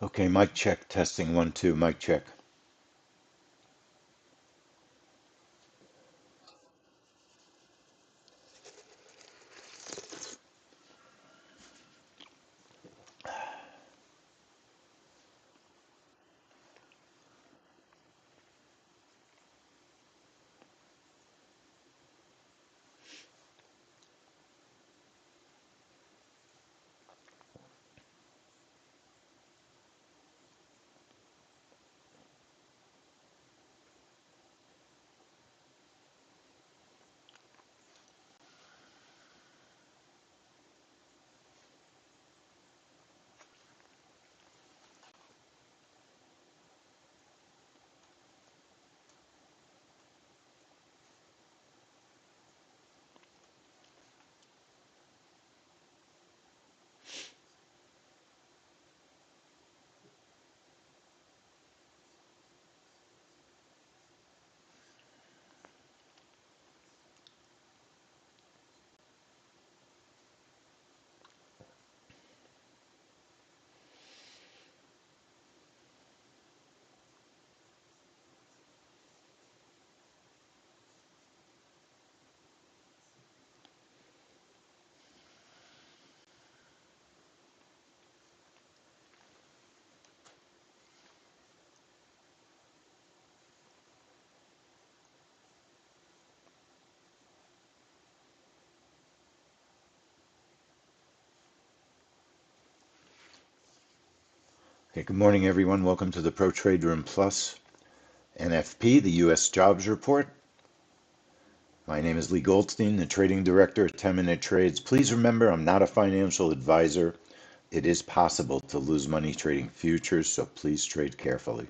Okay, mic check, testing 1 2, mic check. Okay, good morning, everyone. Welcome to the Pro Trade Room Plus NFP, the U.S. Jobs Report. My name is Lee Goldstein, the Trading Director at 10-Minute Trades. Please remember, I'm not a financial advisor. It is possible to lose money trading futures, so please trade carefully.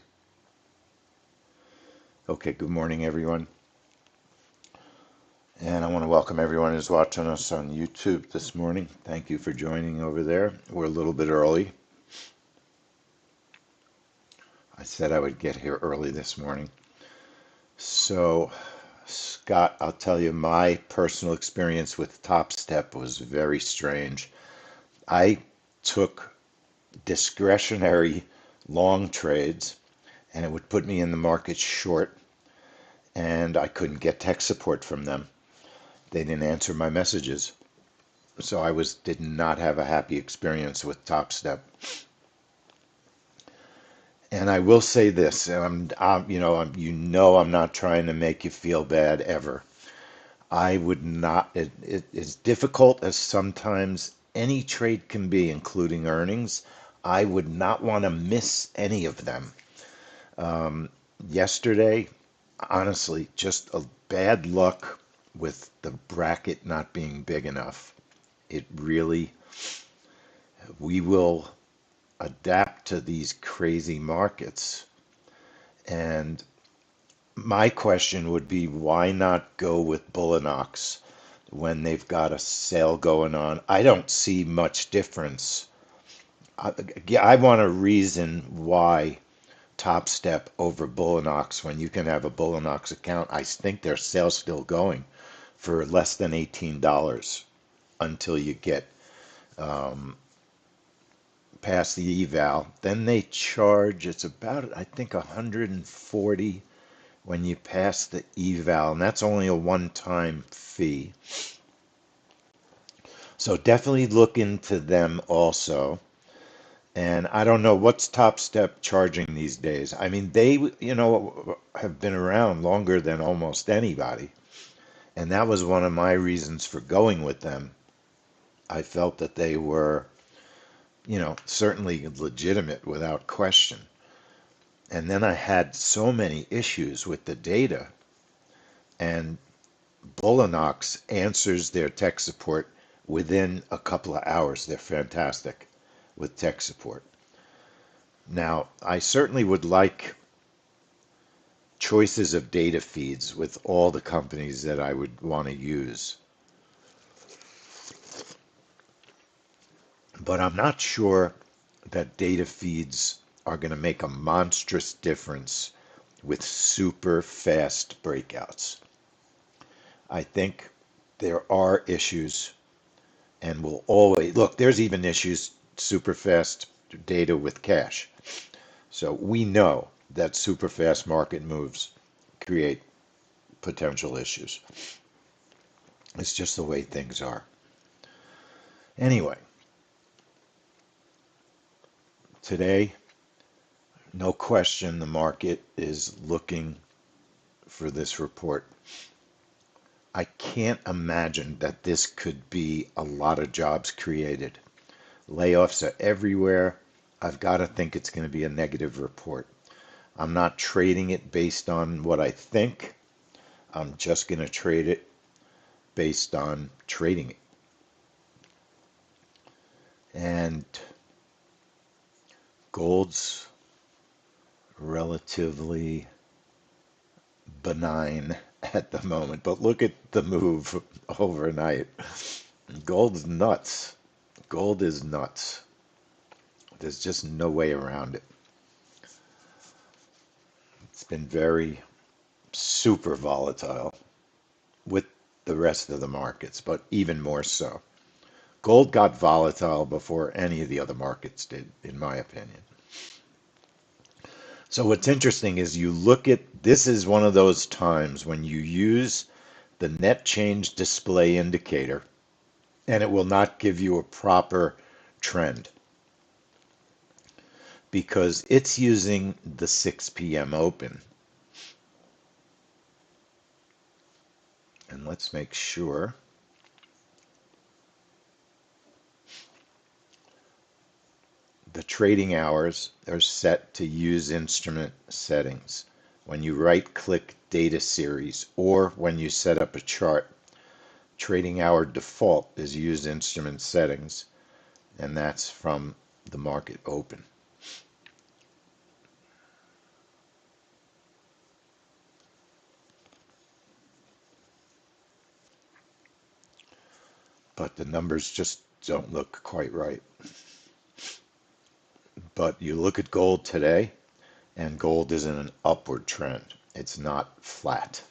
Okay, good morning, everyone. And I want to welcome everyone who's watching us on YouTube this morning. Thank you for joining over there. We're a little bit early. I said I would get here early this morning. So, Scott, I'll tell you, my personal experience with Top Step was very strange. I took discretionary long trades, and it would put me in the market short, and I couldn't get tech support from them. They didn't answer my messages. So I did not have a happy experience with Top Step. And I will say this, and I'm not trying to make you feel bad ever. I would not, as difficult as sometimes any trade can be, including earnings, I would not want to miss any of them. Yesterday, honestly, just a bad luck with the bracket not being big enough. It really, we will adapt to these crazy markets. And my question would be, why not go with Bullinox when they've got a sale going on? I don't see much difference. I want a reason why Top Step over Bullinox when you can have a Bullinox account. I think their sale's still going for less than $18 until you get past the eval. Then they charge, it's about, I think, 140 when you pass the eval, and that's only a one-time fee. So definitely look into them also. And I don't know what's Top Step charging these days. I mean, they, have been around longer than almost anybody. And that was one of my reasons for going with them. I felt that they were, certainly legitimate without question. And then I had so many issues with the data. And Bullinox answers their tech support within a couple of hours. They're fantastic with tech support. Now, I certainly would like choices of data feeds with all the companies that I would want to use. But I'm not sure that data feeds are going to make a monstrous difference with super fast breakouts. I think there are issues and will always look, there's even issues super fast data with cash. So we know that super fast market moves create potential issues. It's just the way things are. Anyway, today, no question, the market is looking for this report. I can't imagine that this could be a lot of jobs created. Layoffs are everywhere. I've got to think it's going to be a negative report. I'm not trading it based on what I think. I'm just going to trade it based on trading it. And gold's relatively benign at the moment, but look at the move overnight. Gold's nuts. Gold is nuts. There's just no way around it. It's been very super volatile with the rest of the markets, but even more so. Gold got volatile before any of the other markets did, in my opinion. So what's interesting is you look at this is one of those times when you use the net change display indicator and it will not give you a proper trend because it's using the 6 p.m. open. And let's make sure the trading hours are set to use instrument settings. When you right click data series or when you set up a chart, trading hour default is use instrument settings, and that's from the market open. But the numbers just don't look quite right. But you look at gold today, and gold is in an upward trend. It's not flat.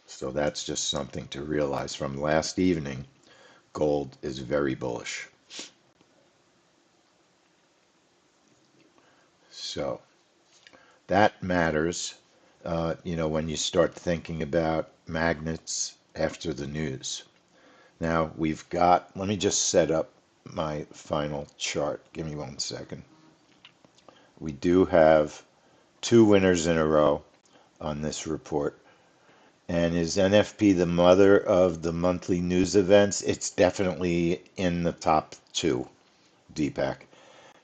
So that's just something to realize from last evening. Gold is very bullish. So that matters, when you start thinking about magnets after the news. Now let me just set up my final chart. Give me 1 second. We do have two winners in a row on this report. And is NFP the mother of the monthly news events? It's definitely in the top two, Deepak.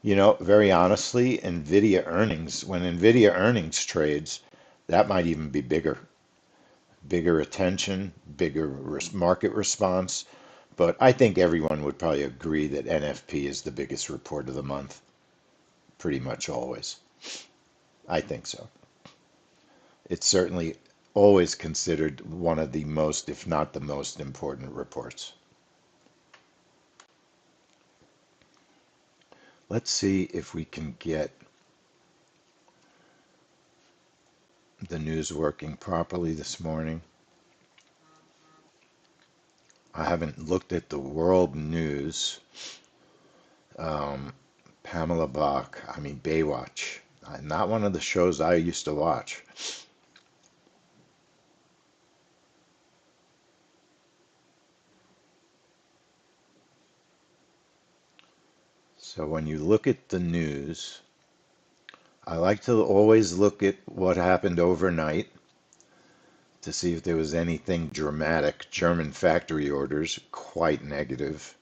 Very honestly, when NVIDIA earnings trades, that might even be bigger. Bigger attention, bigger market response. But I think everyone would probably agree that NFP is the biggest report of the month, pretty much always. I think so. It's certainly always considered one of the most, if not the most important reports. Let's see if we can get the news working properly this morning. I haven't looked at the world news. Pamela Bach, Baywatch. Not one of the shows I used to watch. So when you look at the news, I like to always look at what happened overnight to see if there was anything dramatic. German factory orders, quite negative.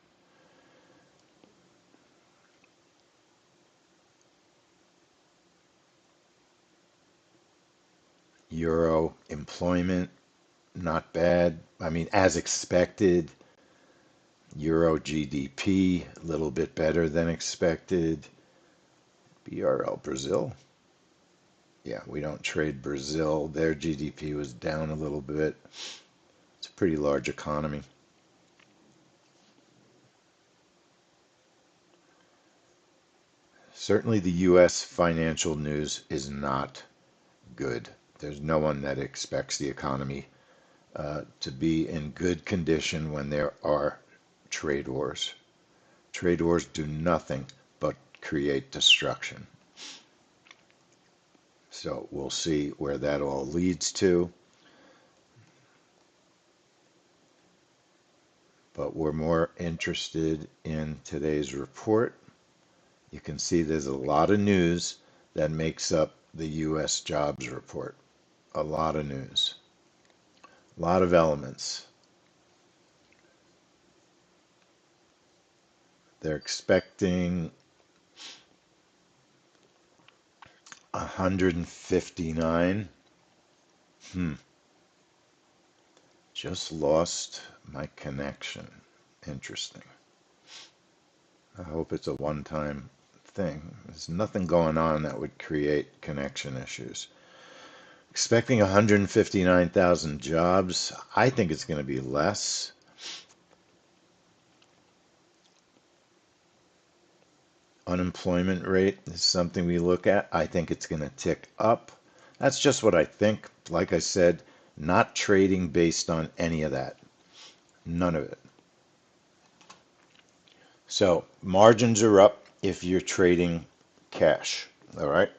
Euro employment, not bad. As expected. Euro GDP, a little bit better than expected. BRL, Brazil. Yeah, we don't trade Brazil. Their GDP was down a little bit. It's a pretty large economy. Certainly the U.S. financial news is not good. There's no one that expects the economy to be in good condition when there are trade wars. Trade wars do nothing but create destruction. So we'll see where that all leads to. But we're more interested in today's report. You can see there's a lot of news that makes up the U.S. jobs report. A lot of news, a lot of elements. They're expecting 159. Just lost my connection. Interesting. I hope it's a one-time thing. There's nothing going on that would create connection issues. Expecting 159,000 jobs. I think it's going to be less. Unemployment rate is something we look at. I think it's going to tick up. That's just what I think. Like I said, not trading based on any of that. None of it. So margins are up if you're trading cash. All right.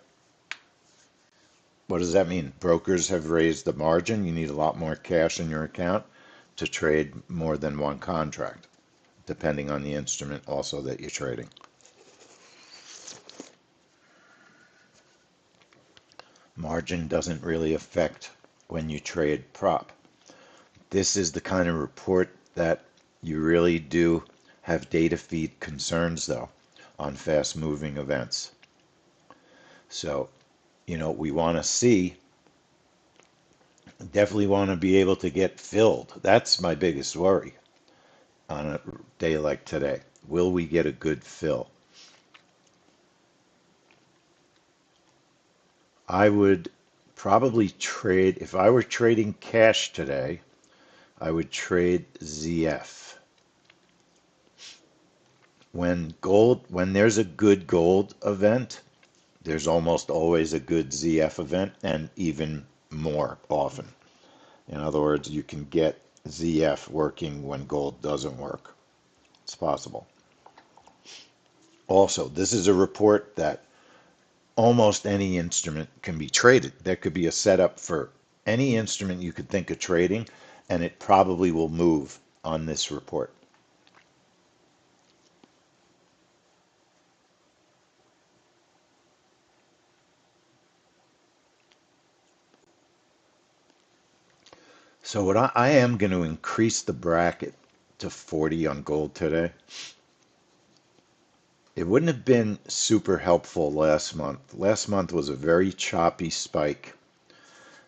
What does that mean? Brokers have raised the margin. You need a lot more cash in your account to trade more than one contract, depending on the instrument also that you're trading. Margin doesn't really affect when you trade prop. This is the kind of report that you really do have data feed concerns, though, on fast moving events. So, we want to see, definitely want to be able to get filled. That's my biggest worry on a day like today. Will we get a good fill? I would probably trade, if I were trading cash today, I would trade ZF. When there's a good gold event, there's almost always a good ZF event, and even more often. In other words, you can get ZF working when gold doesn't work. It's possible. Also, this is a report that almost any instrument can be traded. There could be a setup for any instrument you could think of trading, and it probably will move on this report. So what I am going to increase the bracket to 40 on gold today. It wouldn't have been super helpful last month. Last month was a very choppy spike,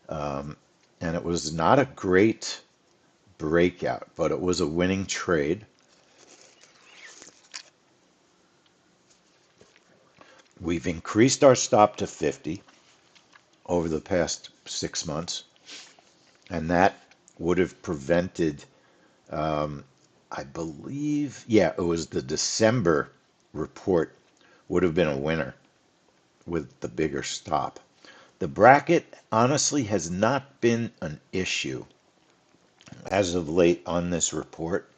and it was not a great breakout, but it was a winning trade. We've increased our stop to 50 over the past 6 months, and that would have prevented, I believe, yeah, it was the December report would have been a winner with the bigger stop. The bracket honestly has not been an issue as of late on this report.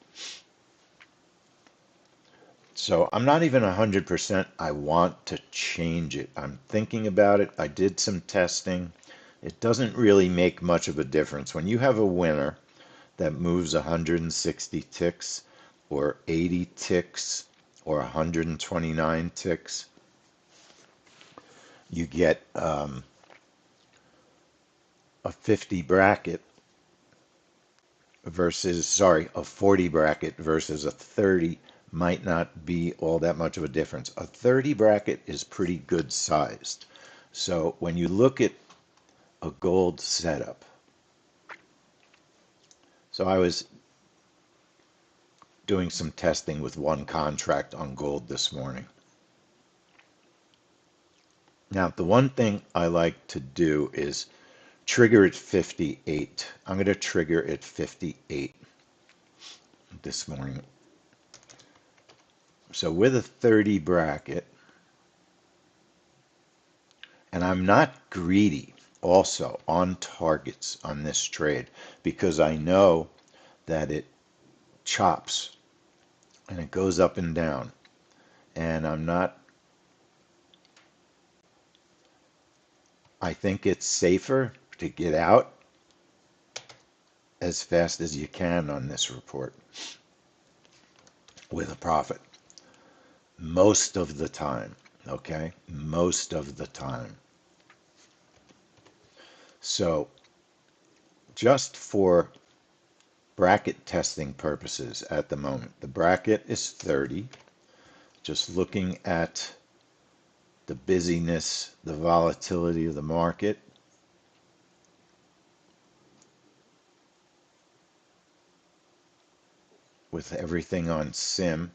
So I'm not even 100% I want to change it. I'm thinking about it. I did some testing. It doesn't really make much of a difference. When you have a winner that moves 160 ticks or 80 ticks or 129 ticks, you get a 50 bracket a 40 bracket versus a 30 might not be all that much of a difference. A 30 bracket is pretty good sized. So when you look at a gold setup, so I was doing some testing with one contract on gold this morning. Now, the one thing I like to do is trigger at 58. I'm going to trigger at 58 this morning. So with a 30 bracket, and I'm not greedy. also on targets on this trade because I know that it chops and it goes up and down. And I think it's safer to get out as fast as you can on this report with a profit most of the time. Okay, most of the time. So just for bracket testing purposes at the moment, the bracket is 30. Just looking at the busyness, the volatility of the market. With everything on sim.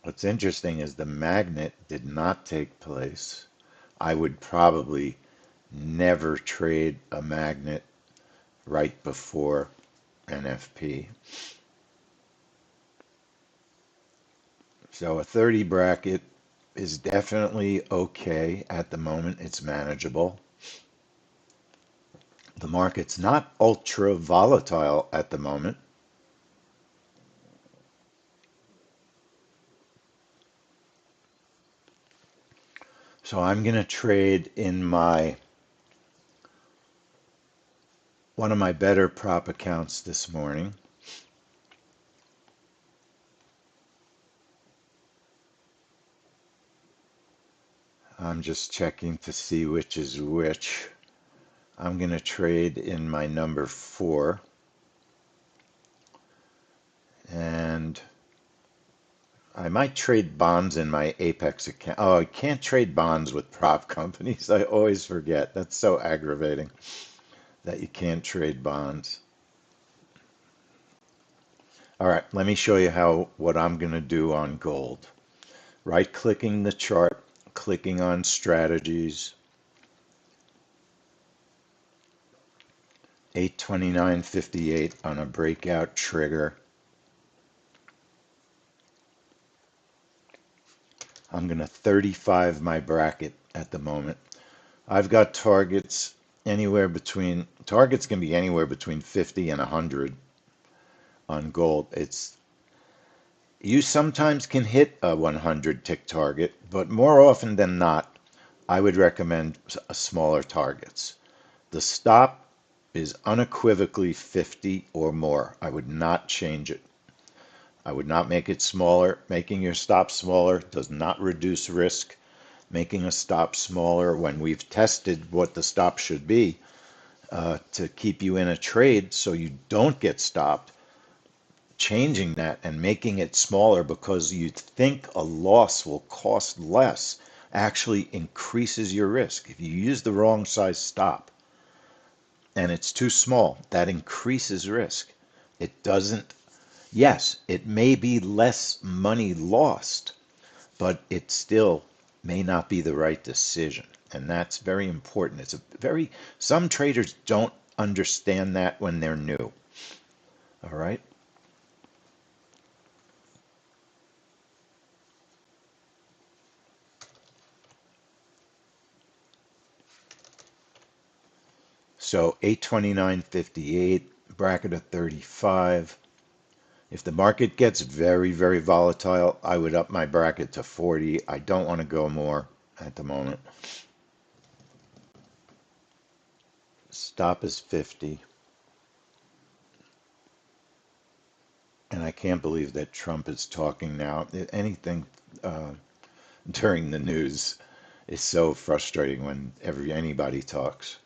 What's interesting is the magnet did not take place. I would probably never trade a magnet right before NFP. So a 30 bracket is definitely okay at the moment. It's manageable. The market's not ultra volatile at the moment. So I'm going to trade in one of my better prop accounts this morning. I'm just checking to see which is which. I'm going to trade in my number 4. And I might trade bonds in my Apex account. Oh, I can't trade bonds with prop companies. I always forget. That's so aggravating that you can't trade bonds. All right, let me show you what I'm going to do on gold. Right-clicking the chart, clicking on strategies, 829.58 on a breakout trigger. I'm going to 35 my bracket at the moment. I've got targets targets can be anywhere between 50 and 100 on gold. You sometimes can hit a 100 tick target, but more often than not, I would recommend smaller targets. The stop is unequivocally 50 or more. I would not change it. I would not make it smaller. Making your stop smaller does not reduce risk. Making a stop smaller when we've tested what the stop should be to keep you in a trade so you don't get stopped, changing that and making it smaller because you think a loss will cost less actually increases your risk. If you use the wrong size stop and it's too small, that increases risk. It doesn't, yes, it may be less money lost, but it still may not be the right decision. And that's very important. Some traders don't understand that when they're new. All right. So 829.58, bracket of 35. If the market gets very, very volatile, I would up my bracket to 40. I don't want to go more at the moment. Stop is 50. And I can't believe that Trump is talking now. Anything during the news is so frustrating when anybody talks.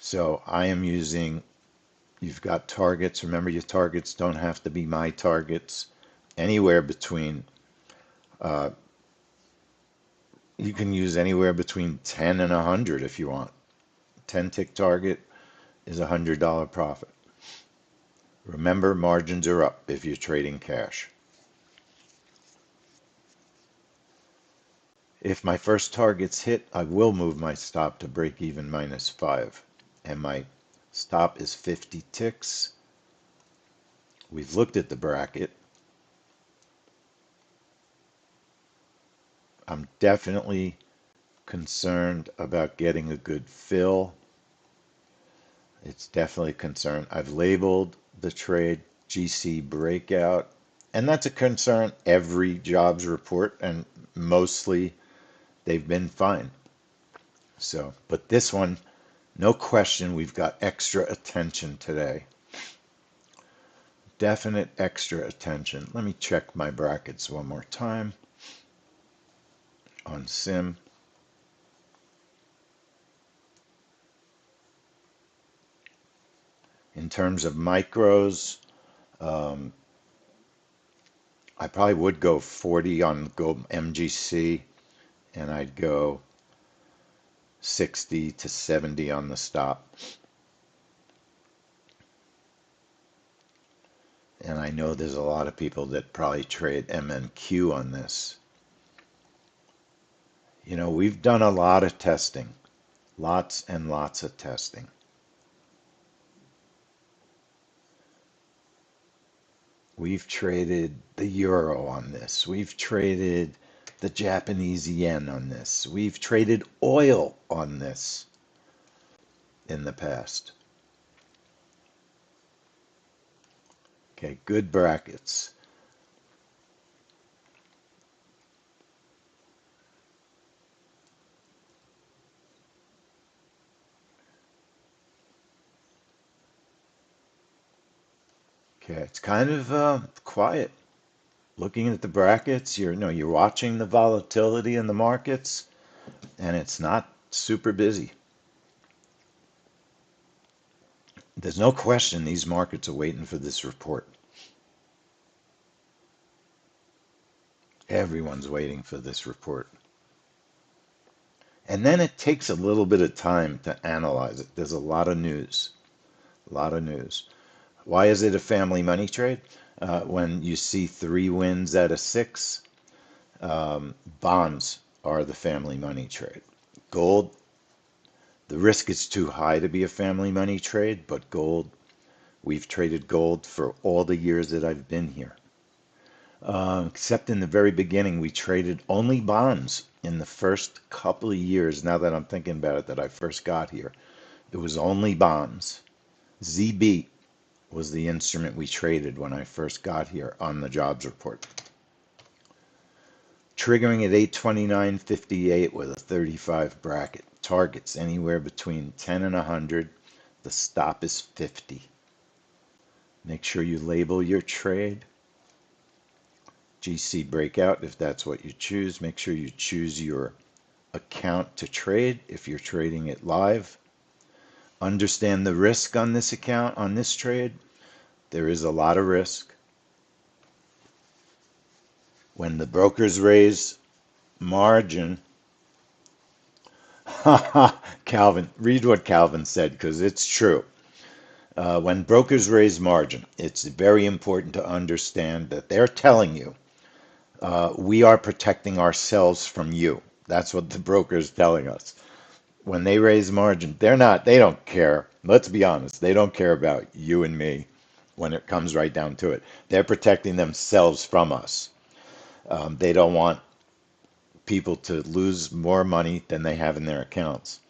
So I am using, you've got targets. Remember, your targets don't have to be my targets. Anywhere between, you can use anywhere between 10 and 100 if you want. 10 tick target is $100 profit. Remember, margins are up if you're trading cash. If my first target's hit, I will move my stop to break even -5. And my stop is 50 ticks. We've looked at the bracket. I'm definitely concerned about getting a good fill. It's definitely a concern. I've labeled the trade GC breakout, and that's a concern every jobs report, and mostly they've been fine. So, but this one, no question, we've got extra attention today. Definite extra attention. Let me check my brackets one more time on sim. In terms of micros, um, I probably would go 40 on Gold MGC, and I'd go 60 to 70 on the stop. And I know there's a lot of people that probably trade MNQ on this. You know, we've done a lot of testing, lots and lots of testing. We've traded the euro on this. We've traded the Japanese yen on this. We've traded oil on this in the past. Okay, good brackets. Okay, it's kind of quiet. Looking at the brackets, you're watching the volatility in the markets, and it's not super busy. There's no question these markets are waiting for this report. Everyone's waiting for this report. And then it takes a little bit of time to analyze it. There's a lot of news. A lot of news. Why is it a family money trade? When you see 3 wins out of 6, bonds are the family money trade. Gold, the risk is too high to be a family money trade, but gold, we've traded gold for all the years that I've been here. Except in the very beginning, we traded only bonds in the first couple of years. Now that I'm thinking about it, that I first got here, it was only bonds. ZB was the instrument we traded when I first got here on the jobs report. Triggering at 829.58 with a 35 bracket. Targets anywhere between 10 and 100. The stop is 50. Make sure you label your trade. GC breakout if that's what you choose. Make sure you choose your account to trade if you're trading it live. Understand the risk on this account, on this trade. There is a lot of risk. When the brokers raise margin, Calvin, read what Calvin said because it's true. When brokers raise margin, it's very important to understand that they're telling you we are protecting ourselves from you. That's what the broker is telling us. When they raise margin, they don't care. Let's be honest, they don't care about you and me when it comes right down to it. They're protecting themselves from us. They don't want people to lose more money than they have in their accounts.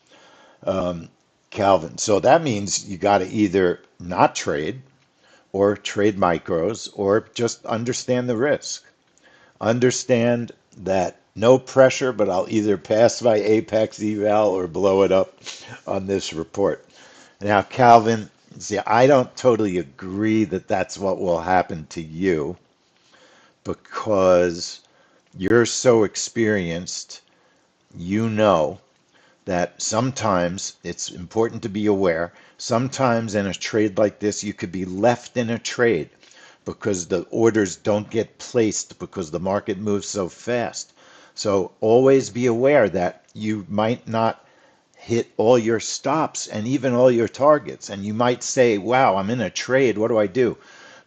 Calvin, so that means you got to either not trade or trade micros or just understand the risk. Understand that no pressure, but I'll either pass my apex eval or blow it up on this report. Now, Calvin, see, I don't totally agree that that's what will happen to you because you're so experienced, you know that sometimes it's important to be aware. Sometimes in a trade like this, you could be left in a trade because the orders don't get placed because the market moves so fast. So always be aware that you might not hit all your stops and even all your targets. And you might say, wow, I'm in a trade. What do I do?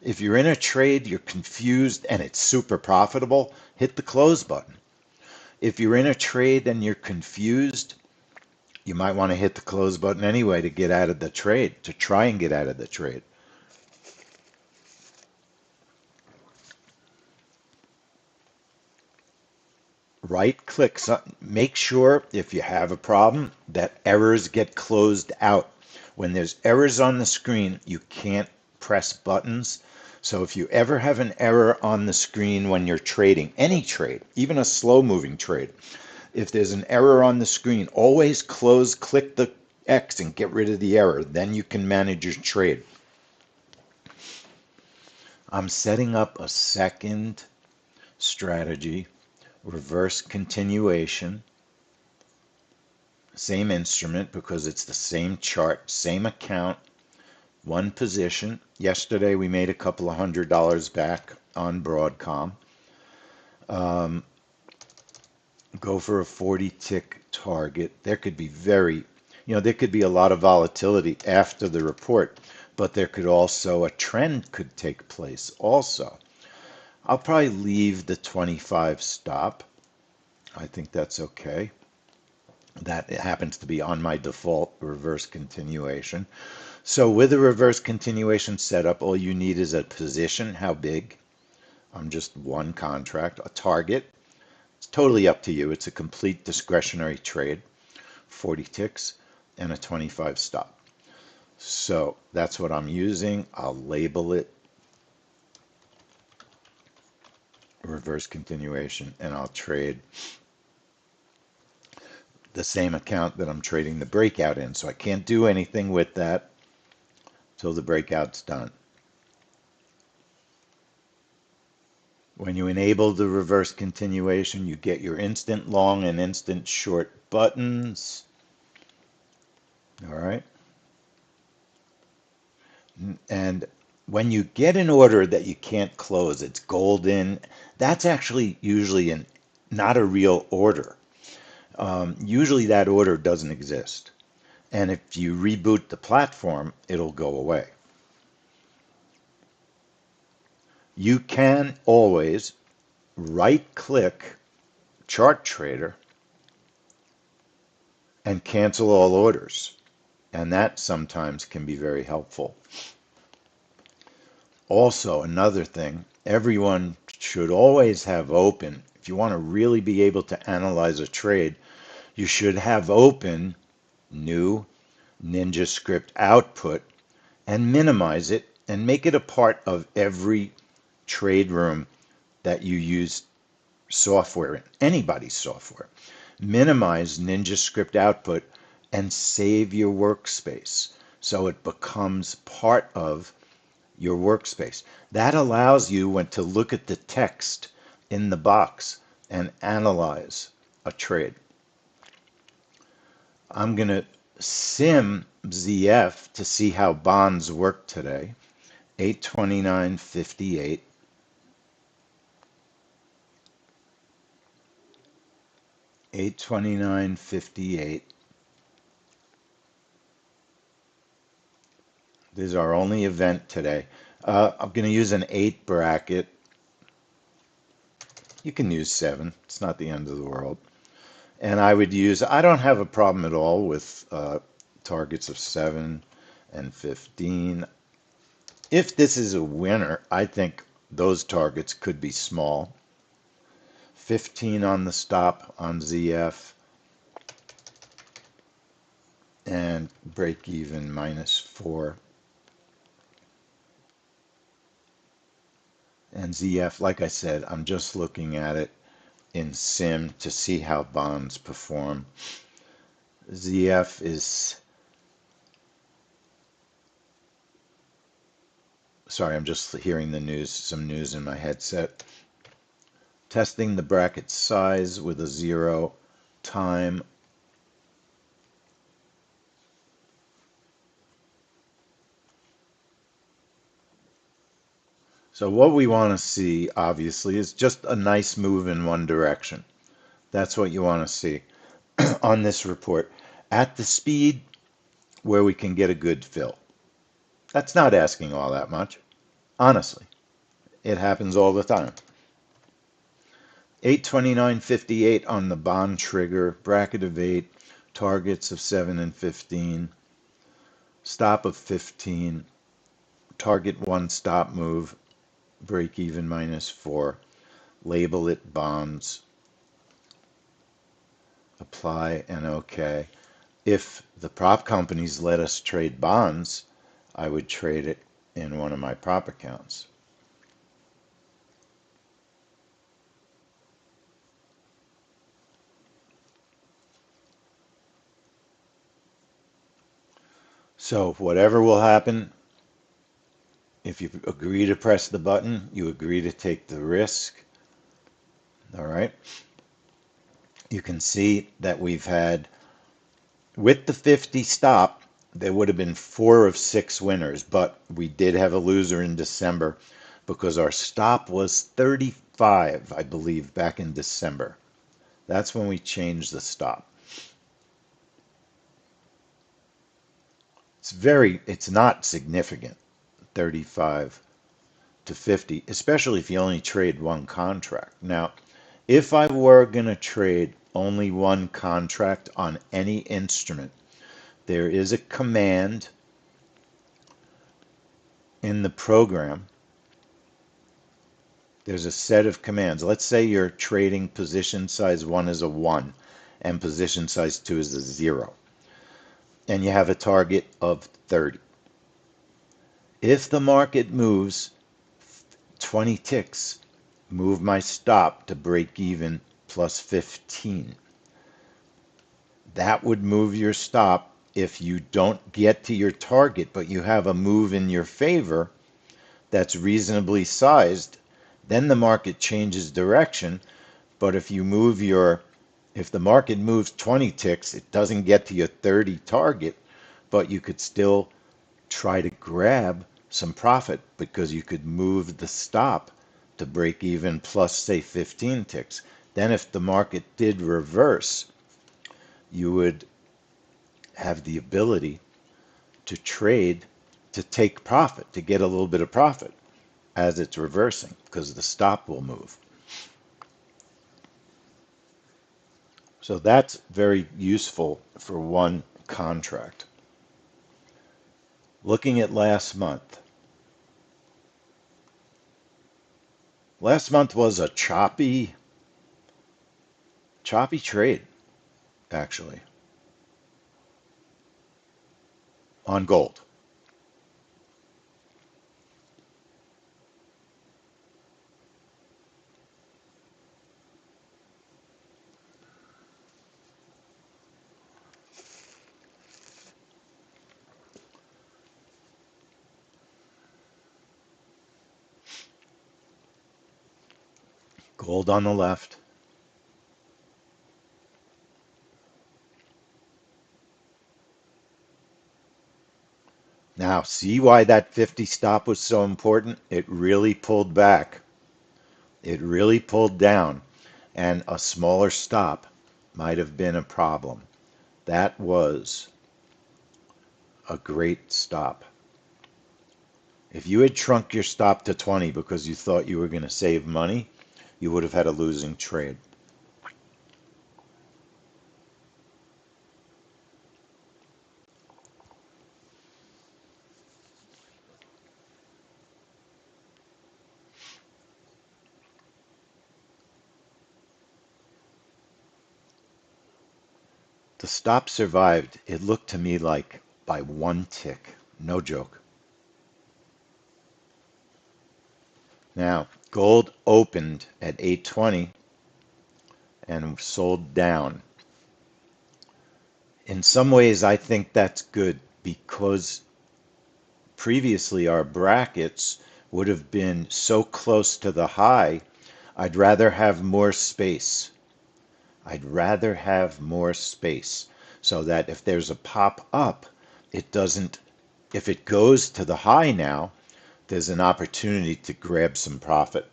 If you're in a trade, you're confused and it's super profitable, hit the close button. If you're in a trade and you're confused, you might want to hit the close button anyway to get out of the trade, to try and get out of the trade. right click, make sure if you have a problem that errors get closed out. When there's errors on the screen, you can't press buttons. So if you ever have an error on the screen when you're trading, any trade, even a slow moving trade, if there's an error on the screen, always click the X and get rid of the error. Then you can manage your trade. I'm setting up a second strategy, reverse continuation, same instrument because it's the same chart, same account, one position. Yesterday we made a couple of $100 back on Broadcom. Go for a 40 tick target. There could be there could be a lot of volatility after the report, but there could also, a trend could take place also. I'll probably leave the 25 stop. I think that's okay. That happens to be on my default reverse continuation. So with a reverse continuation setup, all you need is a position, how big, just one contract, a target. It's totally up to you. It's a complete discretionary trade, 40 ticks, and a 25 stop. So that's what I'm using. I'll label it reverse continuation, and I'll trade the same account that I'm trading the breakout in. So I can't do anything with that till the breakout's done. When you enable the reverse continuation, you get your instant long and instant short buttons. All right. And when you get an order that you can't close, it's golden, that's actually usually not a real order. Usually that order doesn't exist. And if you reboot the platform, it'll go away. You can always right-click Chart Trader and cancel all orders. And that sometimes can be very helpful. Also, another thing, everyone should always have open, if you want to really be able to analyze a trade, you should have open new Ninja script output and minimize it and make it a part of every trade room that you use software in, anybody's software. Minimize Ninja script output and save your workspace so it becomes part of your workspace. That allows you to look at the text in the box and analyze a trade. I'm going to sim ZF to see how bonds work today. 829.58. 829.58. This is our only event today. I'm going to use an 8 bracket. You can use 7. It's not the end of the world. And I don't have a problem at all with targets of 7 and 15. If this is a winner, I think those targets could be small. 15 on the stop on ZF and break even -4. And ZF, like I said, I'm just looking at it in sim to see how bonds perform. ZF is, sorry, I'm just hearing the news, some news in my headset. Testing the bracket size with a 0 time. So what we want to see, obviously, is just a nice move in one direction. That's what you want to see on this report at the speed where we can get a good fill. That's not asking all that much, honestly. It happens all the time. 829.58 on the bond trigger, bracket of 8, targets of 7 and 15, stop of 15, target 1 stop move, break even -4, label it bonds. apply and OK. If the prop companies let us trade bonds, I would trade it in one of my prop accounts. So whatever will happen, if you agree to press the button, you agree to take the risk. All right. You can see that we've had, with the 50 stop, there would have been 4 of 6 winners, but we did have a loser in December because our stop was 35, I believe, back in December. That's when we changed the stop. It's not significant, 35 to 50, especially if you only trade one contract. Now, if I were going to trade only one contract on any instrument, there is a command in the program. There's a set of commands. Let's say you're trading position size 1 is a 1 and position size 2 is a 0. And you have a target of 30. If the market moves 20 ticks, move my stop to break even plus 15. That would move your stop if you don't get to your target, but you have a move in your favor that's reasonably sized, then the market changes direction. But if the market moves 20 ticks, it doesn't get to your 30 target, but you could still try to grab some profit because you could move the stop to break even plus, say, 15 ticks. Then if the market did reverse, you would have the ability to trade to take profit, to get a little bit of profit as it's reversing because the stop will move. So that's very useful for one contract. Looking at last month. Last month was a choppy trade, actually, on gold. Gold on the left. Now, see why that 50 stop was so important? It really pulled back. It really pulled down, and a smaller stop might have been a problem. That was a great stop. If you had shrunk your stop to 20 because you thought you were going to save money, you would have had a losing trade. The stop survived. It looked to me like by 1 tick. No joke. Now, gold opened at 820 and sold down. In some ways, I think that's good because previously our brackets would have been so close to the high. I'd rather have more space. I'd rather have more space so that if there's a pop up, it doesn't, if it goes to the high now, there's an opportunity to grab some profit.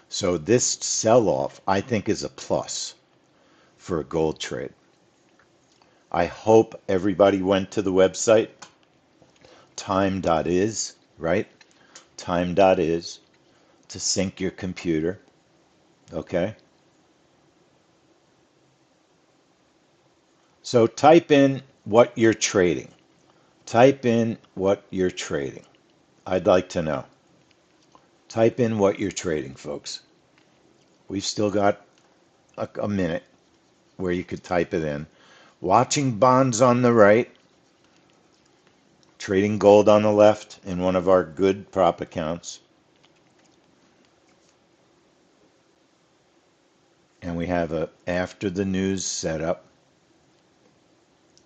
So this sell-off, I think, is a plus for a gold trade. I hope everybody went to the website, time.is, right? Time.is to sync your computer, okay? So type in what you're trading. Type in what you're trading. I'd like to know. Type in what you're trading, folks. We've still got a minute where you could type it in. Watching bonds on the right, trading gold on the left in one of our good prop accounts. And we have a after the news setup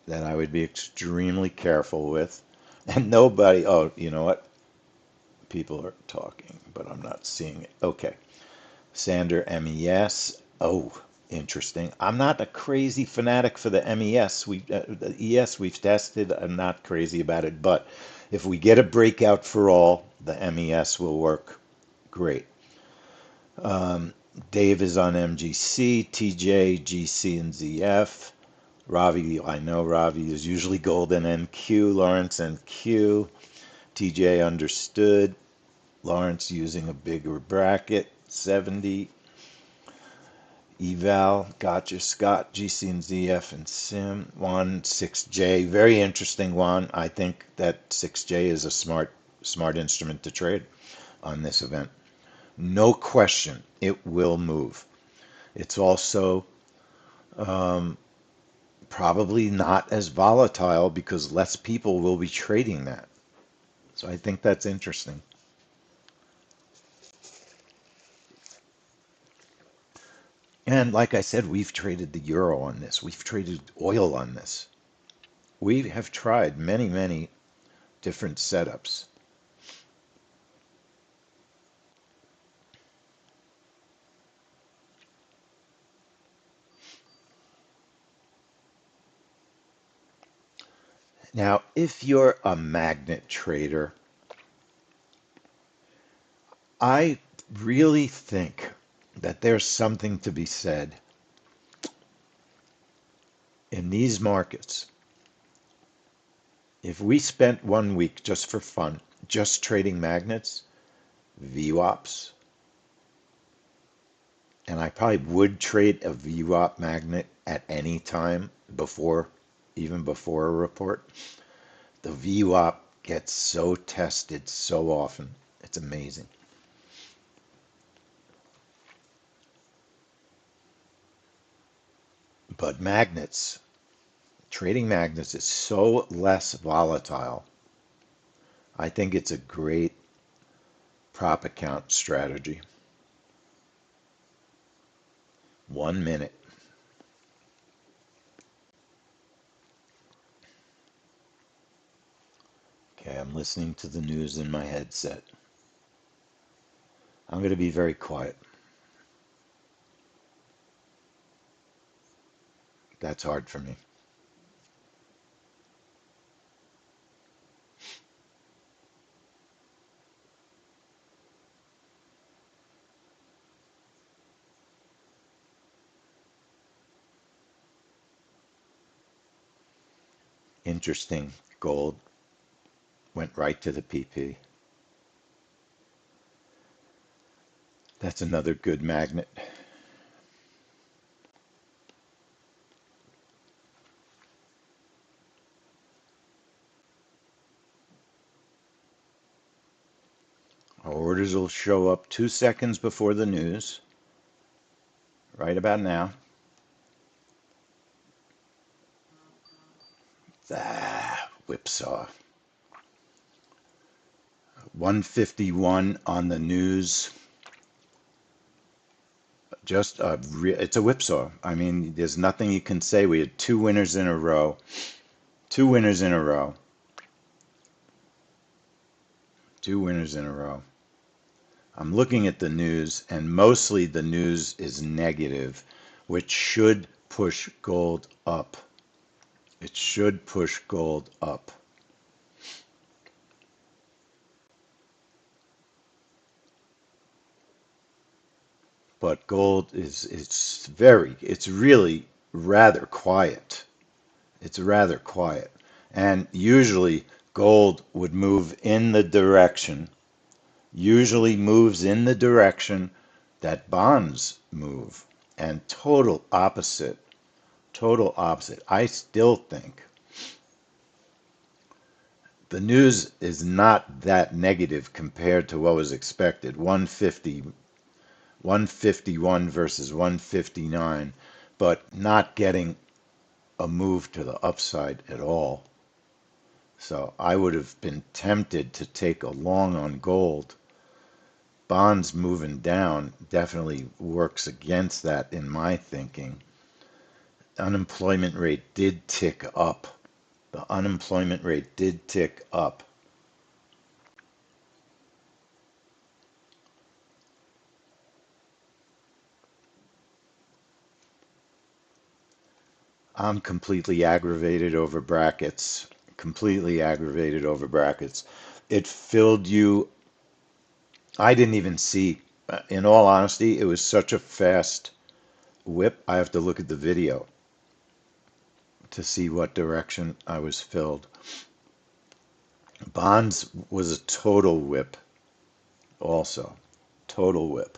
that I would be extremely careful with. And nobody, oh, you know what? People are talking, but I'm not seeing it. Okay. Sander MES. Oh, interesting. I'm not a crazy fanatic for the MES. The ES we've tested. I'm not crazy about it, but if we get a breakout for all, the MES will work great. Dave is on MGC, TJ, GC, and ZF. Ravi, I know Ravi is usually gold and NQ. Lawrence NQ. TJ understood. Lawrence using a bigger bracket. 70. Eval, gotcha. Scott, GC and ZF and Sim. Juan, 6J. Very interesting one. I think that 6J is a smart instrument to trade on this event. No question, it will move. It's also probably not as volatile because less people will be trading that. So I think that's interesting. And like I said, we've traded the euro on this. We've traded oil on this. We have tried many, many different setups. Now, if you're a magnet trader, I really think that there's something to be said in these markets. If we spent 1 week just for fun, just trading magnets, VWAPs, and I probably would trade a VWAP magnet at any time before, even before a report. The VWAP gets so tested so often. It's amazing. But magnets, trading magnets is so less volatile. I think it's a great prop account strategy. 1 minute. Okay, I'm listening to the news in my headset. I'm going to be very quiet. That's hard for me. Interesting. Gold went right to the PP. That's another good magnet. Our orders will show up 2 seconds before the news, right about now. Whipsaw. 151 on the news. It's a whipsaw. I mean, there's nothing you can say. We had two winners in a row. Two winners in a row. Two winners in a row. I'm looking at the news, and mostly the news is negative, which should push gold up. It should push gold up. But gold it's really rather quiet. It's rather quiet. And usually gold would move in the direction, usually moves in the direction that bonds move. And total opposite. I still think the news is not that negative compared to what was expected. 150 151 versus 159, but not getting a move to the upside at all. So I would have been tempted to take a long on gold. Bonds moving down definitely works against that in my thinking. Unemployment rate did tick up. The unemployment rate did tick up. I'm completely aggravated over brackets. Completely aggravated over brackets. It filled you. I didn't even see. In all honesty, it was such a fast whip. I have to look at the video to see what direction I was filled. Bonds was a total whip also. Total whip.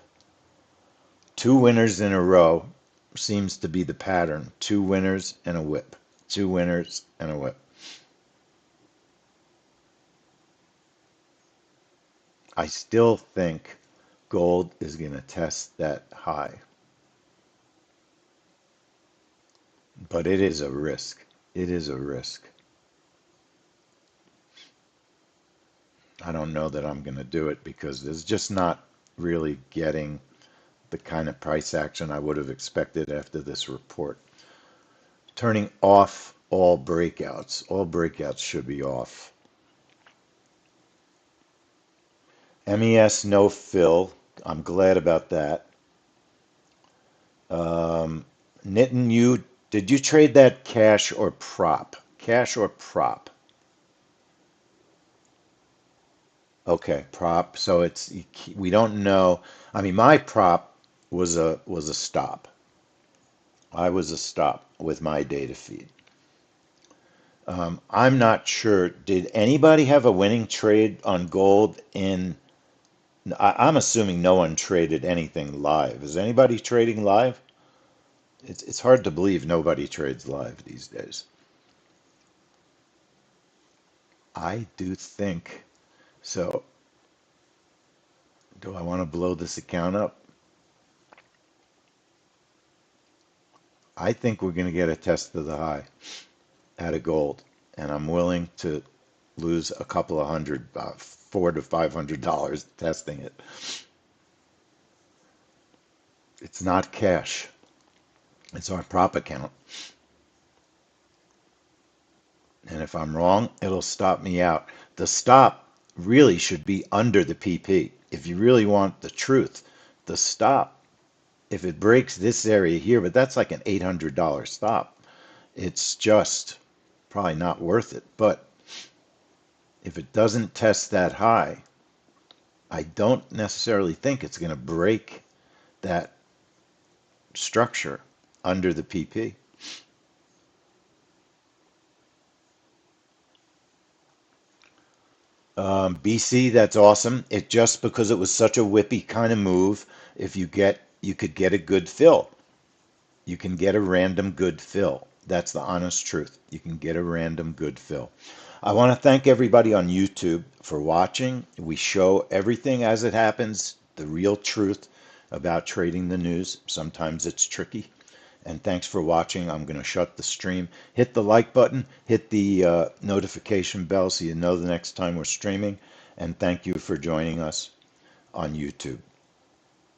Two winners in a row seems to be the pattern. Two winners and a whip. Two winners and a whip. I still think gold is going to test that high, but it is a risk. It is a risk. I don't know that I'm going to do it because there's just not really getting the kind of price action I would have expected after this report. Turning off all breakouts. All breakouts should be off. MES no fill. I'm glad about that. Nitin, did you trade that cash or prop? Cash or prop? Okay, prop. So we don't know. I mean, my prop was a stop. I was a stop with my data feed. I'm not sure. Did anybody have a winning trade on gold in? I'm assuming no one traded anything live. Is anybody trading live? It's hard to believe nobody trades live these days. I do think so. Do I want to blow this account up? I think we're going to get a test of the high at a gold, and I'm willing to lose a couple of hundred, $400 to $500 testing it. It's not cash. It's our prop account. And if I'm wrong, it'll stop me out. The stop really should be under the PP. If you really want the truth, the stop, if it breaks this area here, but that's like an $800 stop, it's just probably not worth it. But if it doesn't test that high, I don't necessarily think it's going to break that structure under the PP. BC, that's awesome. It just because it was such a whippy kind of move, if you could get a good fill. You can get a random good fill. That's the honest truth. You can get a random good fill. I want to thank everybody on YouTube for watching. We show everything as it happens, the real truth about trading the news. Sometimes it's tricky. And thanks for watching. I'm going to shut the stream. Hit the like button, hit the notification bell so you know the next time we're streaming. And thank you for joining us on YouTube.